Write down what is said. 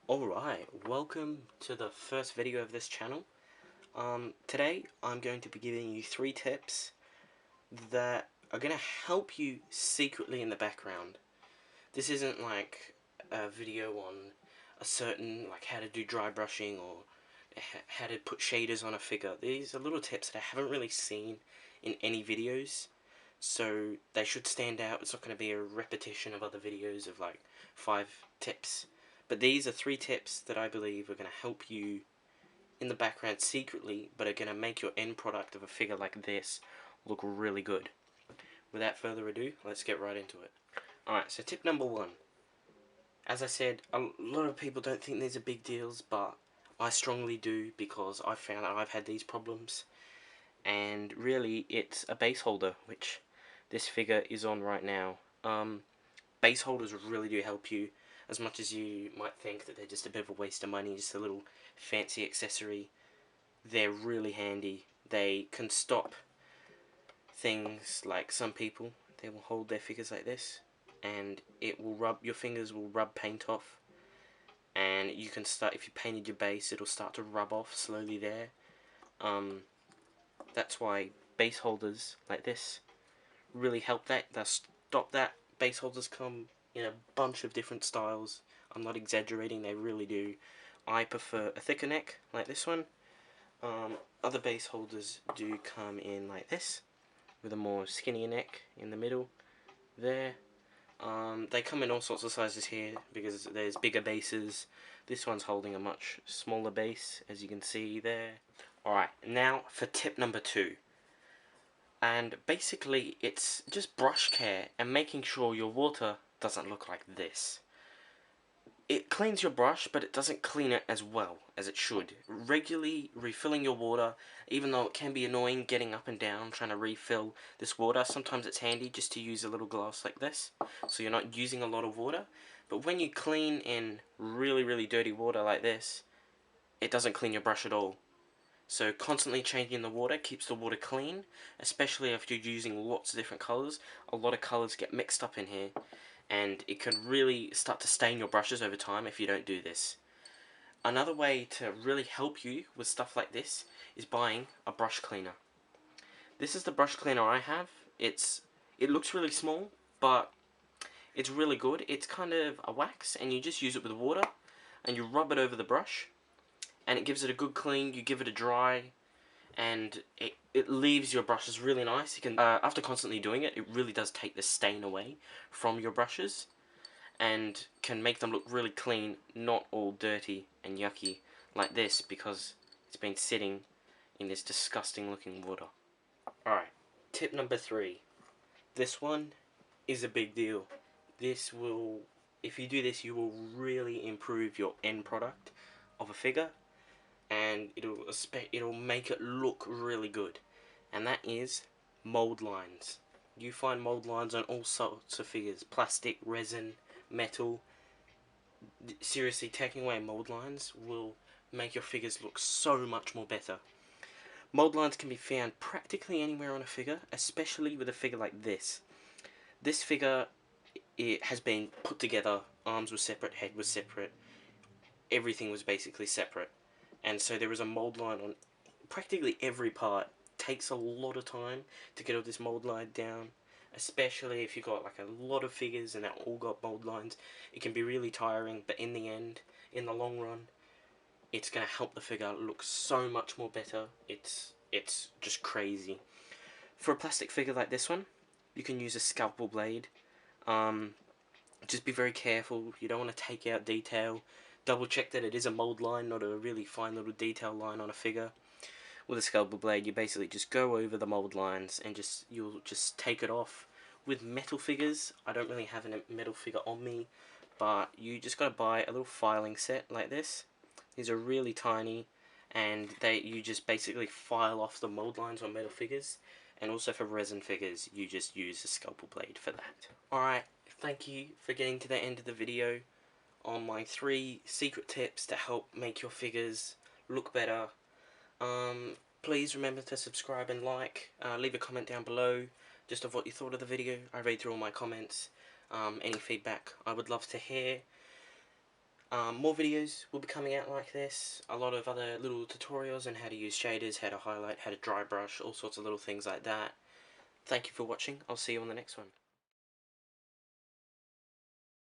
Alright, welcome to the first video of this channel. Today I'm going to be giving you 3 tips that are going to help you secretly in the background. This isn't like a video on a certain, like how to do dry brushing or how to put shaders on a figure. These are little tips that I haven't really seen in any videos, so they should stand out. It's not going to be a repetition of other videos of like 5 tips. But these are 3 tips that I believe are going to help you in the background secretly, but are going to make your end product of a figure like this look really good. Without further ado, let's get right into it. Alright, so tip number 1. As I said, a lot of people don't think these are big deals, but I strongly do because I found that I've had these problems. And really, it's a base holder, which this figure is on right now. Base holders really do help you. As much as you might think that they're just a bit of a waste of money, just a little fancy accessory, they're really handy. They can stop things like some people, they will hold their figures like this, and your fingers will rub paint off, and you can start, if you painted your base, it'll start to rub off slowly there. That's why base holders like this really help that. They'll stop that. Base holders come in a bunch of different styles. I'm not exaggerating, they really do. I prefer a thicker neck like this one. Other base holders do come in like this, with a more skinnier neck in the middle there. They come in all sorts of sizes here because there's bigger bases. This one's holding a much smaller base, as you can see there. Alright, now for tip number 2. And basically it's just brush care and making sure your water doesn't look like this. It cleans your brush, but it doesn't clean it as well as it should. Regularly refilling your water, even though it can be annoying getting up and down trying to refill this water, sometimes it's handy just to use a little glass like this, so you're not using a lot of water. But when you clean in really dirty water like this, it doesn't clean your brush at all. So constantly changing the water keeps the water clean, especially if you're using lots of different colours. A lot of colours get mixed up in here, and it can really start to stain your brushes over time if you don't do this. Another way to really help you with stuff like this is buying a brush cleaner. This is the brush cleaner I have. It looks really small, but it's really good. It's kind of a wax, and you just use it with water, and you rub it over the brush, and it gives it a good clean. You give it a dry, and it leaves your brushes really nice. You can after constantly doing it, it really does take the stain away from your brushes, and can make them look really clean, not all dirty and yucky like this because it's been sitting in this disgusting looking water. Alright, tip number 3. This one is a big deal. If you do this, you will really improve your end product of a figure, and it'll make it look really good, and that is mold lines. You find mold lines on all sorts of figures: plastic, resin, metal. Seriously, taking away mold lines will make your figures look so much more better. Mold lines can be found practically anywhere on a figure, especially with a figure like this. This figure, it has been put together, arms were separate, head was separate, everything was basically separate. And so there is a mold line on practically every part. It takes a lot of time to get all this mold line down, especially if you've got like a lot of figures and they're all got mold lines. It can be really tiring, but in the end, in the long run, it's going to help the figure look so much more better. It's just crazy. For a plastic figure like this one, you can use a scalpel blade. Just be very careful. You don't want to take out detail. Double check that it is a mold line, not a really fine little detail line on a figure. With a scalpel blade, you basically just go over the mold lines and you'll just take it off. With metal figures, I don't really have a metal figure on me, but you just gotta buy a little filing set like this. These are really tiny, and you just basically file off the mold lines on metal figures. And also for resin figures, you just use a scalpel blade for that. Alright, thank you for getting to the end of the video on my 3 secret tips to help make your figures look better. Please remember to subscribe and like. Leave a comment down below just of what you thought of the video. I read through all my comments. Any feedback I would love to hear. More videos will be coming out like this, a lot of other little tutorials on how to use shaders, how to highlight, how to dry brush, all sorts of little things like that. Thank you for watching, I'll see you on the next one.